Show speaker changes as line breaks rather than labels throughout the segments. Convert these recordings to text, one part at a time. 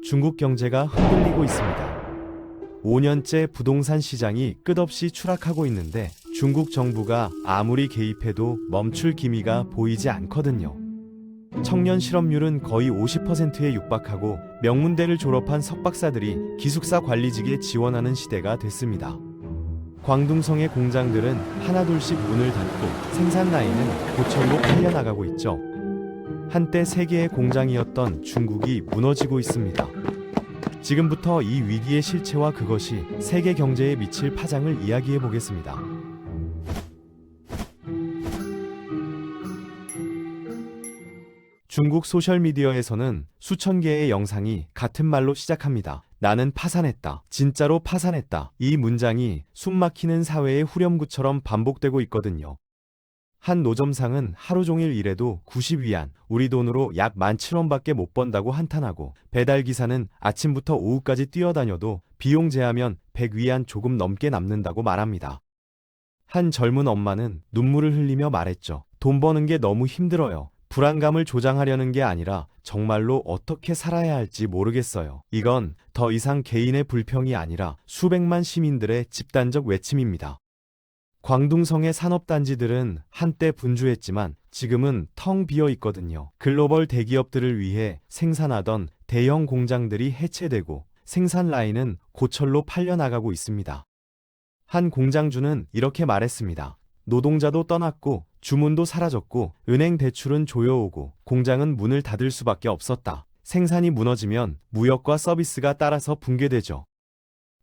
중국 경제가 흔들리고 있습니다. 5년째 부동산 시장이 끝없이 추락하고 있는데 중국 정부가 아무리 개입해도 멈출 기미가 보이지 않거든요. 청년 실업률은 거의 50%에 육박하고 명문대를 졸업한 석박사들이 기숙사 관리직에 지원하는 시대가 됐습니다. 광둥성의 공장들은 하나둘씩 문을 닫고 생산 라인은 고철로 팔려나가고 있죠. 한때 세계의 공장이었던 중국이 무너지고 있습니다. 지금부터 이 위기의 실체와 그것이 세계 경제에 미칠 파장을 이야기해 보겠습니다. 중국 소셜미디어에서는 수천 개의 영상이 같은 말로 시작합니다. 나는 파산했다. 진짜로 파산했다. 이 문장이 숨막히는 사회의 후렴구처럼 반복되고 있거든요. 한 노점상은 하루 종일 일해도 90위안, 우리 돈으로 약 17,000원밖에 못 번다고 한탄하고, 배달기사는 아침부터 오후까지 뛰어다녀도 비용 제하면 100위안 조금 넘게 남는다고 말합니다. 한 젊은 엄마는 눈물을 흘리며 말했죠. 돈 버는 게 너무 힘들어요. 불안감을 조장하려는 게 아니라 정말로 어떻게 살아야 할지 모르겠어요. 이건 더 이상 개인의 불평이 아니라 수백만 시민들의 집단적 외침입니다. 광둥성의 산업단지들은 한때 분주했지만 지금은 텅 비어 있거든요. 글로벌 대기업들을 위해 생산하던 대형 공장들이 해체되고 생산 라인은 고철로 팔려나가고 있습니다. 한 공장주는 이렇게 말했습니다. 노동자도 떠났고 주문도 사라졌고 은행 대출은 조여오고 공장은 문을 닫을 수밖에 없었다. 생산이 무너지면 무역과 서비스가 따라서 붕괴되죠.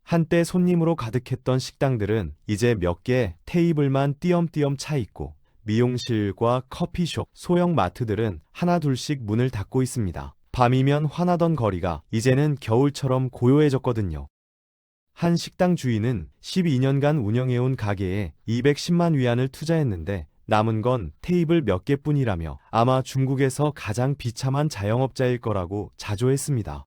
한때 손님으로 가득했던 식당들은 이제 몇 개 테이블만 띄엄띄엄 차 있고 미용실과 커피숍, 소형 마트들은 하나둘씩 문을 닫고 있습니다. 밤이면 환하던 거리가 이제는 겨울처럼 고요해졌거든요. 한 식당 주인은 12년간 운영해온 가게에 210만 위안을 투자했는데 남은 건 테이블 몇 개뿐이라며 아마 중국에서 가장 비참한 자영업자일 거라고 자조했습니다.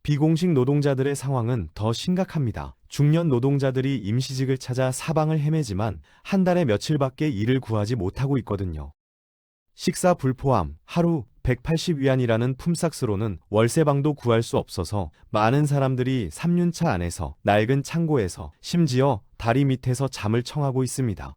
비공식 노동자들의 상황은 더 심각합니다. 중년 노동자들이 임시직을 찾아 사방을 헤매지만 한 달에 며칠밖에 일을 구하지 못하고 있거든요. 식사 불포함 하루 180위안이라는 품삯으로는 월세방도 구할 수 없어서 많은 사람들이 3륜차 안에서 낡은 창고에서 심지어 다리 밑에서 잠을 청하고 있습니다.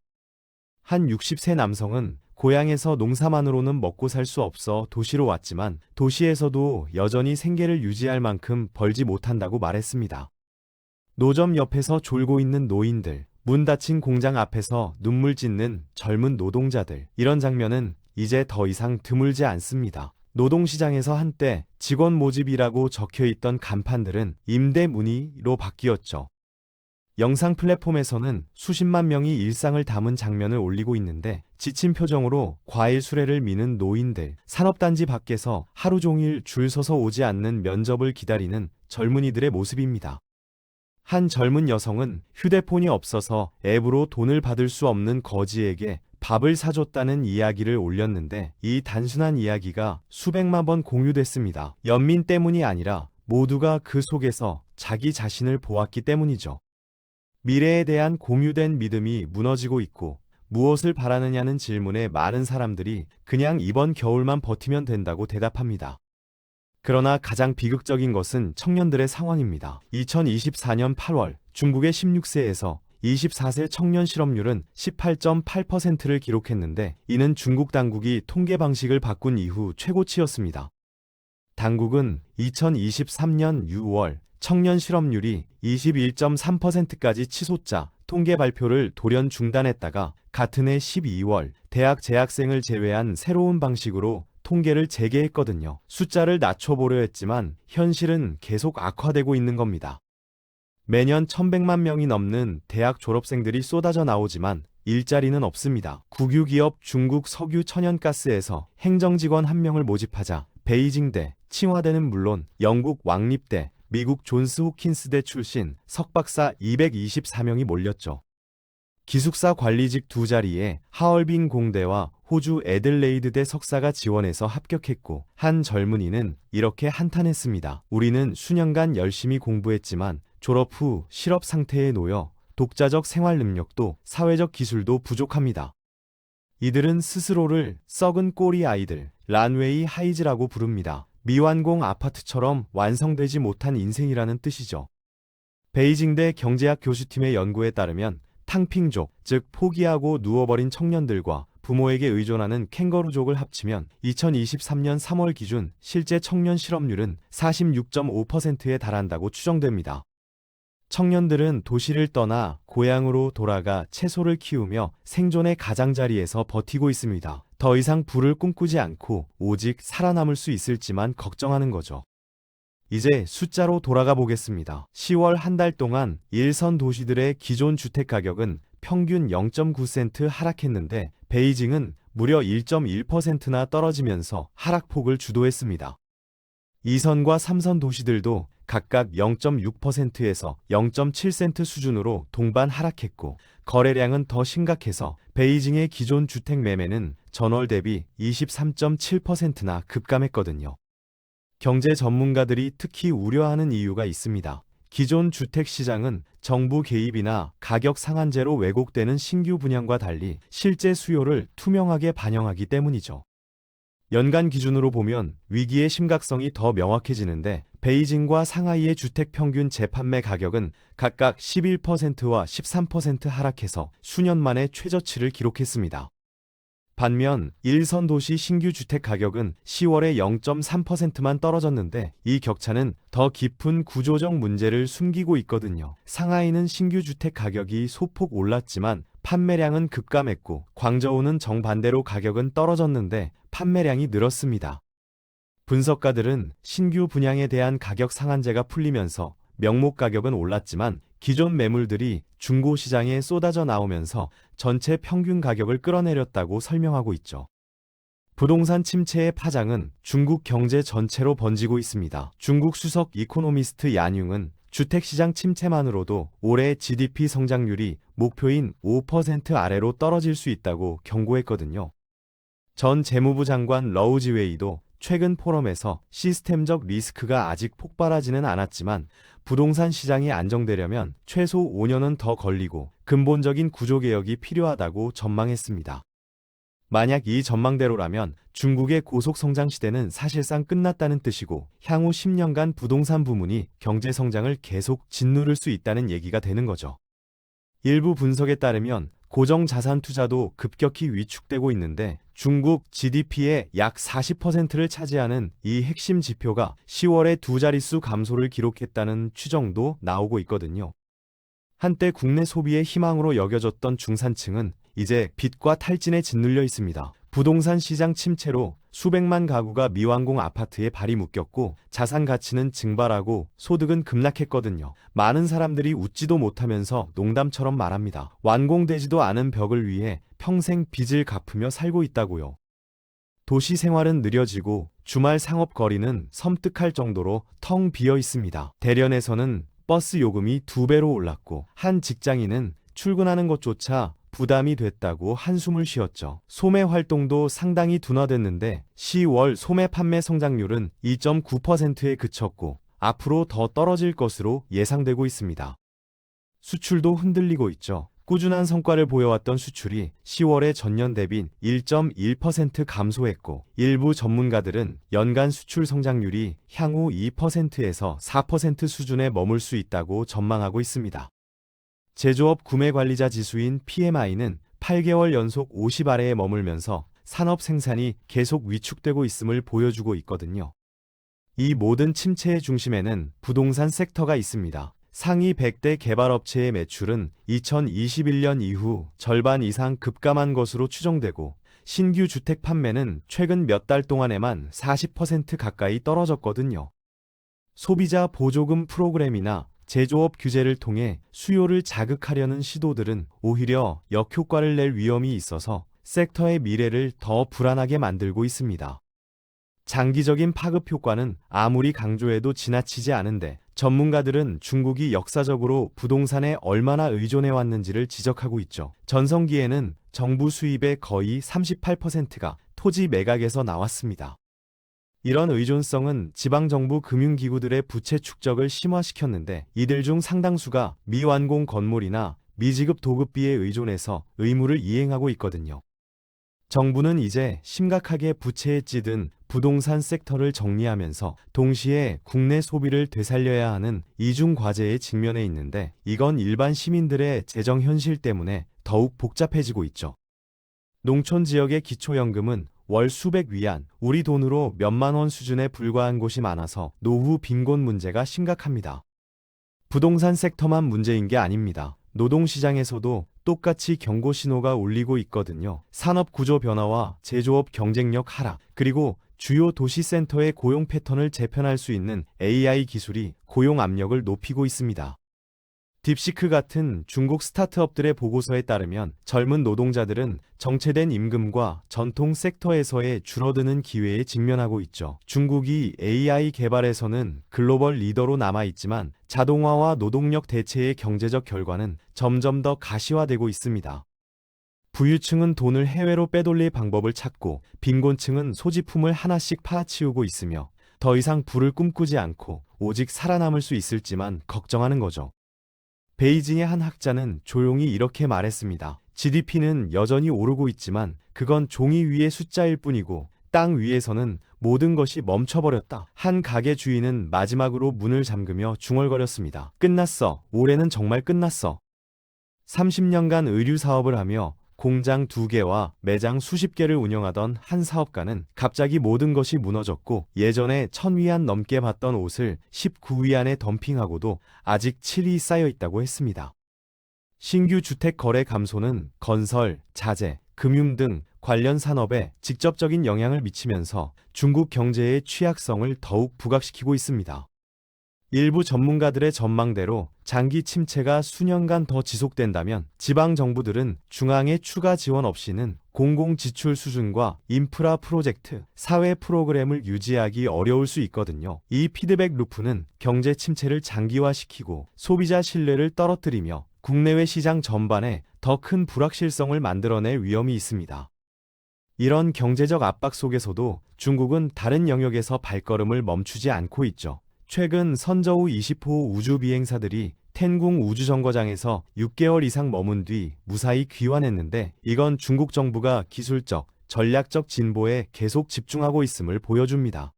한 60세 남성은 고향에서 농사만으로는 먹고 살 수 없어 도시로 왔지만 도시에서도 여전히 생계를 유지할 만큼 벌지 못한다고 말했습니다. 노점 옆에서 졸고 있는 노인들, 문 닫힌 공장 앞에서 눈물 짓는 젊은 노동자들, 이런 장면은 이제 더 이상 드물지 않습니다. 노동시장에서 한때 직원 모집이라고 적혀있던 간판들은 임대 문의로 바뀌었죠. 영상 플랫폼에서는 수십만 명이 일상을 담은 장면을 올리고 있는데 지친 표정으로 과일 수레를 미는 노인들, 산업단지 밖에서 하루 종일 줄 서서 오지 않는 면접을 기다리는 젊은이들의 모습입니다. 한 젊은 여성은 휴대폰이 없어서 앱으로 돈을 받을 수 없는 거지에게 밥을 사줬다는 이야기를 올렸는데 이 단순한 이야기가 수백만 번 공유됐습니다. 연민 때문이 아니라 모두가 그 속에서 자기 자신을 보았기 때문이죠. 미래에 대한 공유된 믿음이 무너지고 있고 무엇을 바라느냐는 질문에 많은 사람들이 그냥 이번 겨울만 버티면 된다고 대답합니다. 그러나 가장 비극적인 것은 청년들의 상황입니다. 2024년 8월 중국의 16세에서 24세 청년 실업률은 18.8%를 기록했는데 이는 중국 당국이 통계 방식을 바꾼 이후 최고치였습니다. 당국은 2023년 6월 청년 실업률이 21.3%까지 치솟자 통계 발표를 돌연 중단했다가 같은 해 12월 대학 재학생을 제외한 새로운 방식으로 통계를 재개했거든요. 숫자를 낮춰보려 했지만 현실은 계속 악화되고 있는 겁니다. 매년 1,100만 명이 넘는 대학 졸업생들이 쏟아져 나오지만 일자리는 없습니다. 국유기업 중국 석유 천연가스에서 행정직원 1명을 모집하자 베이징대, 칭화대는 물론 영국 왕립대, 미국 존스 호킨스대 출신 석박사 224명이 몰렸죠. 기숙사 관리직 2자리에 하얼빈 공대와 호주 애들레이드대 석사가 지원해서 합격했고 한 젊은이는 이렇게 한탄했습니다. 우리는 수년간 열심히 공부했지만 졸업 후 실업 상태에 놓여 독자적 생활 능력도 사회적 기술도 부족합니다. 이들은 스스로를 썩은 꼬리 아이들, 란웨이 하이즈라고 부릅니다. 미완공 아파트처럼 완성되지 못한 인생이라는 뜻이죠. 베이징대 경제학 교수팀의 연구에 따르면 탕핑족, 즉 포기하고 누워버린 청년들과 부모에게 의존하는 캥거루족을 합치면 2023년 3월 기준 실제 청년 실업률은 46.5%에 달한다고 추정됩니다. 청년들은 도시를 떠나 고향으로 돌아가 채소를 키우며 생존의 가장자리에서 버티고 있습니다. 더 이상 부를 꿈꾸지 않고 오직 살아남을 수 있을지만 걱정하는 거죠. 이제 숫자로 돌아가 보겠습니다. 10월 한 달 동안 일선 도시들의 기존 주택 가격은 평균 0.9센트 하락했는데 베이징은 무려 1.1%나 떨어지면서 하락폭을 주도했습니다. 2선과 3선 도시들도 각각 0.6%에서 0.7센트 수준으로 동반 하락했고 거래량은 더 심각해서 베이징의 기존 주택 매매는 전월 대비 23.7%나 급감했거든요. 경제 전문가들이 특히 우려하는 이유가 있습니다. 기존 주택 시장은 정부 개입이나 가격 상한제로 왜곡되는 신규 분양과 달리 실제 수요를 투명하게 반영하기 때문이죠. 연간 기준으로 보면 위기의 심각성이 더 명확해지는데 베이징과 상하이의 주택 평균 재판매 가격은 각각 11%와 13% 하락해서 수년 만에 최저치를 기록했습니다. 반면 1선 도시 신규 주택 가격은 10월에 0.3%만 떨어졌는데 이 격차는 더 깊은 구조적 문제를 숨기고 있거든요. 상하이는 신규 주택 가격이 소폭 올랐지만 판매량은 급감했고 광저우는 정반대로 가격은 떨어졌는데 판매량이 늘었습니다. 분석가들은 신규 분양에 대한 가격 상한제가 풀리면서 명목 가격은 올랐지만 기존 매물들이 중고시장에 쏟아져 나오면서 전체 평균 가격을 끌어내렸다고 설명하고 있죠. 부동산 침체의 파장은 중국 경제 전체로 번지고 있습니다. 중국 수석 이코노미스트 얀융은 주택시장 침체만으로도 올해 GDP 성장률이 목표인 5% 아래로 떨어질 수 있다고 경고했거든요. 전 재무부 장관 러우지웨이도 최근 포럼에서 시스템적 리스크가 아직 폭발하지는 않았지만 부동산 시장이 안정되려면 최소 5년은 더 걸리고 근본적인 구조개혁이 필요하다고 전망했습니다. 만약 이 전망대로라면 중국의 고속성장 시대는 사실상 끝났다는 뜻이고 향후 10년간 부동산 부문이 경제 성장을 계속 짓누를 수 있다는 얘기가 되는 거죠. 일부 분석에 따르면 고정자산 투자도 급격히 위축되고 있는데 중국 GDP의 약 40%를 차지하는 이 핵심 지표가 10월에 두 자릿수 감소를 기록했다는 추정도 나오고 있거든요. 한때 국내 소비의 희망으로 여겨졌던 중산층은 이제 빚과 탈진에 짓눌려 있습니다. 부동산 시장 침체로 수백만 가구가 미완공 아파트에 발이 묶였고 자산 가치는 증발하고 소득은 급락했거든요. 많은 사람들이 웃지도 못하면서 농담처럼 말합니다. 완공되지도 않은 벽을 위해 평생 빚을 갚으며 살고 있다고요. 도시 생활은 느려지고 주말 상업거리는 섬뜩할 정도로 텅 비어 있습니다. 대련에서는 버스 요금이 2배로 올랐고 한 직장인은 출근하는 것조차 부담이 됐다고 한숨을 쉬었죠. 소매 활동도 상당히 둔화됐는데 10월 소매 판매 성장률은 2.9%에 그쳤고 앞으로 더 떨어질 것으로 예상되고 있습니다. 수출도 흔들리고 있죠. 꾸준한 성과를 보여왔던 수출이 10월에 전년 대비 1.1% 감소했고 일부 전문가들은 연간 수출 성장률이 향후 2%에서 4% 수준에 머물 수 있다고 전망하고 있습니다. 제조업 구매관리자 지수인 PMI는 8개월 연속 50 아래에 머물면서 산업 생산이 계속 위축되고 있음을 보여주고 있거든요. 이 모든 침체의 중심에는 부동산 섹터가 있습니다. 상위 100대 개발업체의 매출은 2021년 이후 절반 이상 급감한 것으로 추정되고 신규 주택 판매는 최근 몇 달 동안에만 40% 가까이 떨어졌거든요. 소비자 보조금 프로그램이나 제조업 규제를 통해 수요를 자극하려는 시도들은 오히려 역효과를 낼 위험이 있어서 섹터의 미래를 더 불안하게 만들고 있습니다. 장기적인 파급 효과는 아무리 강조해도 지나치지 않은데 전문가들은 중국이 역사적으로 부동산에 얼마나 의존해왔는지를 지적하고 있죠. 전성기에는 정부 수입의 거의 38%가 토지 매각에서 나왔습니다. 이런 의존성은 지방정부 금융기구들의 부채 축적을 심화시켰는데 이들 중 상당수가 미완공 건물이나 미지급 도급비에 의존해서 의무를 이행하고 있거든요. 정부는 이제 심각하게 부채에 찌든 부동산 섹터를 정리하면서 동시에 국내 소비를 되살려야 하는 이중 과제에 직면해 있는데, 이건 일반 시민들의 재정 현실 때문에 더욱 복잡해지고 있죠. 농촌 지역의 기초연금은 월 수백 위안, 우리 돈으로 몇만 원 수준에 불과한 곳이 많아서 노후 빈곤 문제가 심각합니다. 부동산 섹터만 문제인 게 아닙니다. 노동시장에서도 똑같이 경고 신호가 울리고 있거든요. 산업 구조 변화와 제조업 경쟁력 하락, 그리고 주요 도시센터의 고용 패턴을 재편할 수 있는 AI 기술이 고용 압력을 높이고 있습니다. 딥시크 같은 중국 스타트업들의 보고서에 따르면 젊은 노동자들은 정체된 임금과 전통 섹터에서의 줄어드는 기회에 직면하고 있죠. 중국이 AI 개발에서는 글로벌 리더로 남아있지만 자동화와 노동력 대체의 경제적 결과는 점점 더 가시화되고 있습니다. 부유층은 돈을 해외로 빼돌릴 방법을 찾고, 빈곤층은 소지품을 하나씩 파헤치우고 있으며 더 이상 부를 꿈꾸지 않고 오직 살아남을 수 있을지만 걱정하는 거죠. 베이징의 한 학자는 조용히 이렇게 말했습니다. GDP는 여전히 오르고 있지만 그건 종이 위의 숫자일 뿐이고 땅 위에서는 모든 것이 멈춰버렸다. 한 가게 주인은 마지막으로 문을 잠그며 중얼거렸습니다. 끝났어. 올해는 정말 끝났어. 30년간 의류 사업을 하며 공장 2개와 매장 수십 개를 운영하던 한 사업가는 갑자기 모든 것이 무너졌고, 예전에 1000위안 넘게 받던 옷을 19위안에 덤핑하고도 아직 7위 쌓여 있다고 했습니다. 신규 주택 거래 감소는 건설, 자재, 금융 등 관련 산업에 직접적인 영향을 미치면서 중국 경제의 취약성을 더욱 부각시키고 있습니다. 일부 전문가들의 전망대로 장기 침체가 수년간 더 지속된다면 지방 정부들은 중앙의 추가 지원 없이는 공공 지출 수준과 인프라 프로젝트, 사회 프로그램을 유지하기 어려울 수 있거든요. 이 피드백 루프는 경제 침체를 장기화시키고 소비자 신뢰를 떨어뜨리며 국내외 시장 전반에 더 큰 불확실성을 만들어낼 위험이 있습니다. 이런 경제적 압박 속에서도 중국은 다른 영역에서 발걸음을 멈추지 않고 있죠. 최근 선저우 20호 우주 비행사들이 텐궁 우주정거장에서 6개월 이상 머문 뒤 무사히 귀환했는데, 이건 중국 정부가 기술적, 전략적 진보에 계속 집중하고 있음을 보여줍니다.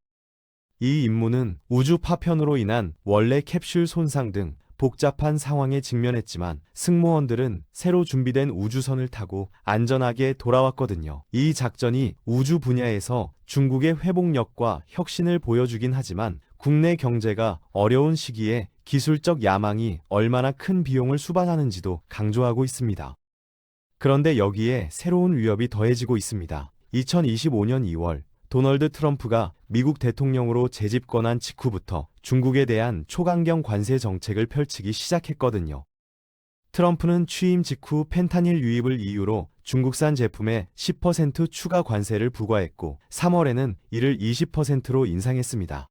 이 임무는 우주 파편으로 인한 원래 캡슐 손상 등 복잡한 상황에 직면했지만 승무원들은 새로 준비된 우주선을 타고 안전하게 돌아왔거든요. 이 작전이 우주 분야에서 중국의 회복력과 혁신을 보여주긴 하지만 국내 경제가 어려운 시기에 기술적 야망이 얼마나 큰 비용을 수반하는지도 강조하고 있습니다. 그런데 여기에 새로운 위협이 더해지고 있습니다. 2025년 2월 도널드 트럼프가 미국 대통령으로 재집권한 직후부터 중국에 대한 초강경 관세 정책을 펼치기 시작했거든요. 트럼프는 취임 직후 펜타닐 유입을 이유로 중국산 제품에 10% 추가 관세를 부과했고, 3월에는 이를 20%로 인상했습니다.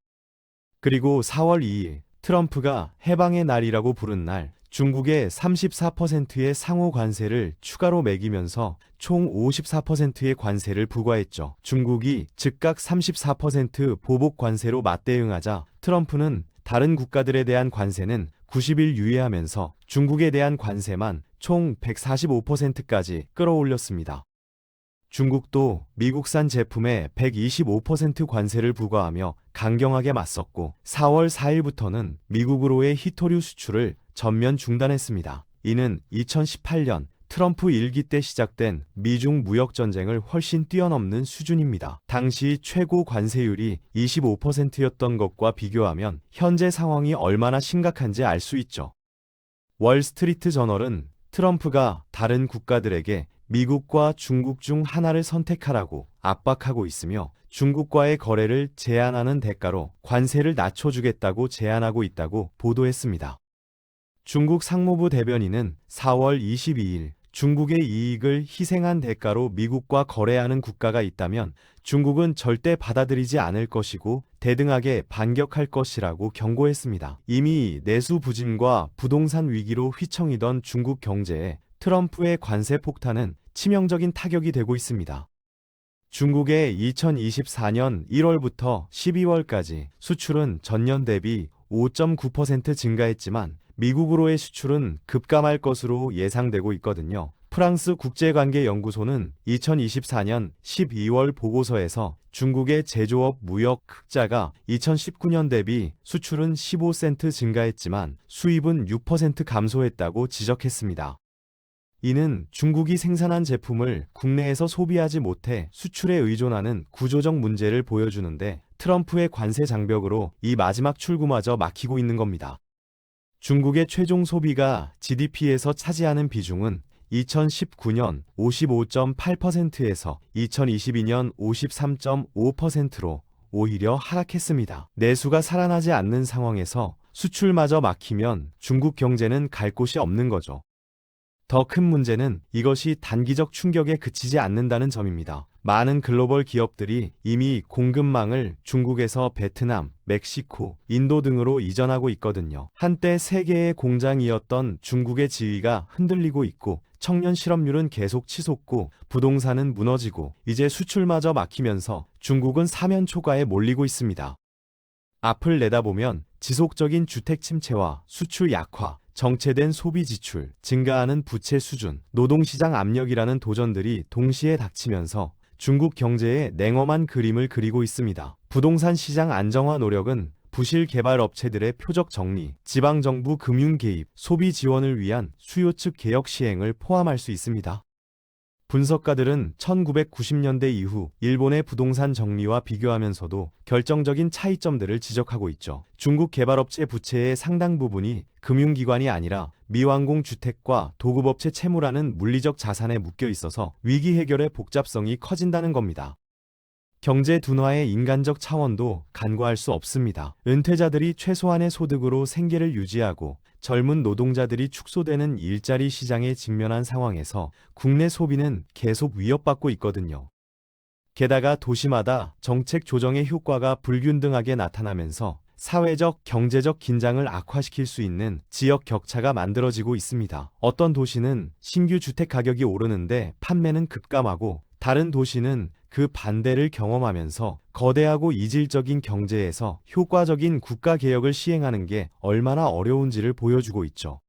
그리고 4월 2일 트럼프가 해방의 날이라고 부른 날 중국에 34%의 상호 관세를 추가로 매기면서 총 54%의 관세를 부과했죠. 중국이 즉각 34% 보복 관세로 맞대응하자 트럼프는 다른 국가들에 대한 관세는 90일 유예하면서 중국에 대한 관세만 총 145%까지 끌어올렸습니다. 중국도 미국산 제품에 125% 관세를 부과하며 강경하게 맞섰고, 4월 4일부터는 미국으로의 히토류 수출을 전면 중단했습니다. 이는 2018년 트럼프 1기 때 시작된 미중 무역 전쟁을 훨씬 뛰어넘는 수준입니다. 당시 최고 관세율이 25%였던 것과 비교하면 현재 상황이 얼마나 심각한지 알 수 있죠. 월스트리트 저널은 트럼프가 다른 국가들에게 미국과 중국 중 하나를 선택하라고 압박하고 있으며 중국과의 거래를 제한하는 대가로 관세를 낮춰주겠다고 제안하고 있다고 보도했습니다. 중국 상무부 대변인은 4월 22일 중국의 이익을 희생한 대가로 미국과 거래하는 국가가 있다면 중국은 절대 받아들이지 않을 것이고 대등하게 반격할 것이라고 경고했습니다. 이미 내수 부진과 부동산 위기로 휘청이던 중국 경제에 트럼프의 관세 폭탄은 치명적인 타격이 되고 있습니다. 중국의 2024년 1월부터 12월까지 수출은 전년 대비 5.9% 증가했지만 미국으로의 수출은 급감할 것으로 예상되고 있거든요. 프랑스 국제관계연구소는 2024년 12월 보고서에서 중국의 제조업 무역 흑자가 2019년 대비 수출은 15% 증가했지만 수입은 6% 감소했다고 지적했습니다. 이는 중국이 생산한 제품을 국내에서 소비하지 못해 수출에 의존하는 구조적 문제를 보여주는데, 트럼프의 관세 장벽으로 이 마지막 출구마저 막히고 있는 겁니다. 중국의 최종 소비가 GDP에서 차지하는 비중은 2019년 55.8%에서 2022년 53.5%로 오히려 하락했습니다. 내수가 살아나지 않는 상황에서 수출마저 막히면 중국 경제는 갈 곳이 없는 거죠. 더 큰 문제는 이것이 단기적 충격에 그치지 않는다는 점입니다. 많은 글로벌 기업들이 이미 공급망을 중국에서 베트남, 멕시코, 인도 등으로 이전하고 있거든요. 한때 세계의 공장이었던 중국의 지위가 흔들리고 있고, 청년 실업률은 계속 치솟고, 부동산은 무너지고, 이제 수출마저 막히면서 중국은 사면 초과에 몰리고 있습니다. 앞을 내다보면 지속적인 주택 침체와 수출 약화, 정체된 소비 지출, 증가하는 부채 수준, 노동시장 압력이라는 도전들이 동시에 닥치면서 중국 경제에 냉엄한 그림을 그리고 있습니다. 부동산 시장 안정화 노력은 부실 개발 업체들의 표적 정리, 지방정부 금융 개입, 소비 지원을 위한 수요 측 개혁 시행을 포함할 수 있습니다. 분석가들은 1990년대 이후 일본의 부동산 정리와 비교하면서도 결정적인 차이점들을 지적하고 있죠. 중국 개발업체 부채의 상당 부분이 금융기관이 아니라 미완공 주택과 도급업체 채무라는 물리적 자산에 묶여 있어서 위기 해결의 복잡성이 커진다는 겁니다. 경제 둔화의 인간적 차원도 간과할 수 없습니다. 은퇴자들이 최소한의 소득으로 생계를 유지하고 젊은 노동자들이 축소되는 일자리 시장에 직면한 상황에서 국내 소비는 계속 위협받고 있거든요. 게다가 도시마다 정책 조정의 효과가 불균등하게 나타나면서 사회적, 경제적 긴장을 악화시킬 수 있는 지역 격차가 만들어지고 있습니다. 어떤 도시는 신규 주택 가격이 오르는데 판매는 급감하고, 다른 도시는 그 반대를 경험하면서 거대하고 이질적인 경제에서 효과적인 국가 개혁을 시행하는 게 얼마나 어려운지를 보여주고 있죠.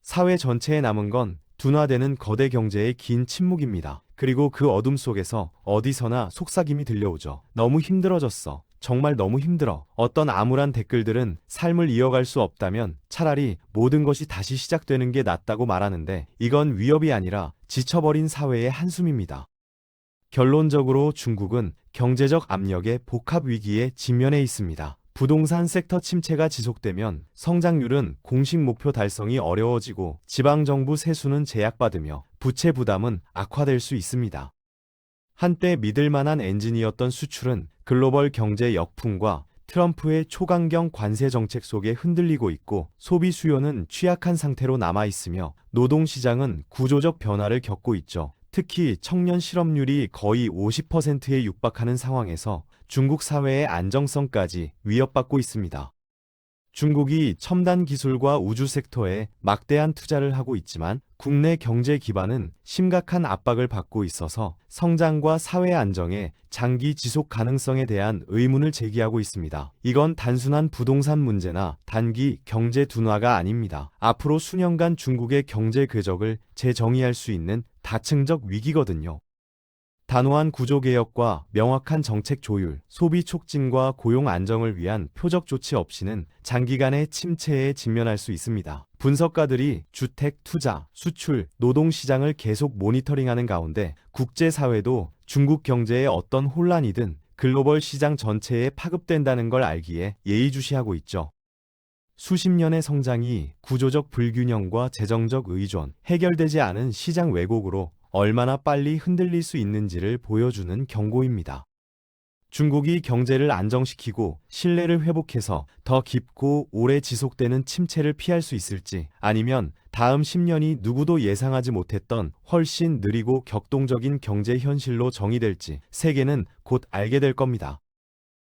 사회 전체에 남은 건 둔화되는 거대 경제의 긴 침묵입니다. 그리고 그 어둠 속에서 어디서나 속삭임이 들려오죠. 너무 힘들어졌어. 정말 너무 힘들어. 어떤 암울한 댓글들은 삶을 이어갈 수 없다면 차라리 모든 것이 다시 시작되는 게 낫다고 말하는데, 이건 위협이 아니라 지쳐버린 사회의 한숨입니다. 결론적으로 중국은 경제적 압력의 복합 위기에 직면해 있습니다. 부동산 섹터 침체가 지속되면 성장률은 공식 목표 달성이 어려워지고, 지방정부 세수는 제약받으며 부채 부담은 악화될 수 있습니다. 한때 믿을 만한 엔진이었던 수출은 글로벌 경제 역풍과 트럼프의 초강경 관세 정책 속에 흔들리고 있고, 소비 수요는 취약한 상태로 남아있으며 노동시장은 구조적 변화를 겪고 있죠. 특히 청년 실업률이 거의 50%에 육박하는 상황에서 중국 사회의 안정성까지 위협받고 있습니다. 중국이 첨단 기술과 우주 섹터에 막대한 투자를 하고 있지만 국내 경제 기반은 심각한 압박을 받고 있어서 성장과 사회 안정의 장기 지속 가능성에 대한 의문을 제기하고 있습니다. 이건 단순한 부동산 문제나 단기 경제 둔화가 아닙니다. 앞으로 수년간 중국의 경제 궤적을 재정의할 수 있는 다층적 위기거든요. 단호한 구조개혁과 명확한 정책 조율, 소비 촉진과 고용 안정을 위한 표적 조치 없이는 장기간의 침체에 직면할 수 있습니다. 분석가들이 주택, 투자, 수출, 노동시장을 계속 모니터링하는 가운데 국제사회도 중국 경제의 어떤 혼란이든 글로벌 시장 전체에 파급된다는 걸 알기에 예의주시하고 있죠. 수십 년의 성장이 구조적 불균형과 재정적 의존, 해결되지 않은 시장 왜곡으로 얼마나 빨리 흔들릴 수 있는지를 보여주는 경고입니다. 중국이 경제를 안정시키고 신뢰를 회복해서 더 깊고 오래 지속되는 침체를 피할 수 있을지, 아니면 다음 10년이 누구도 예상하지 못했던 훨씬 느리고 격동적인 경제 현실로 정의될지 세계는 곧 알게 될 겁니다.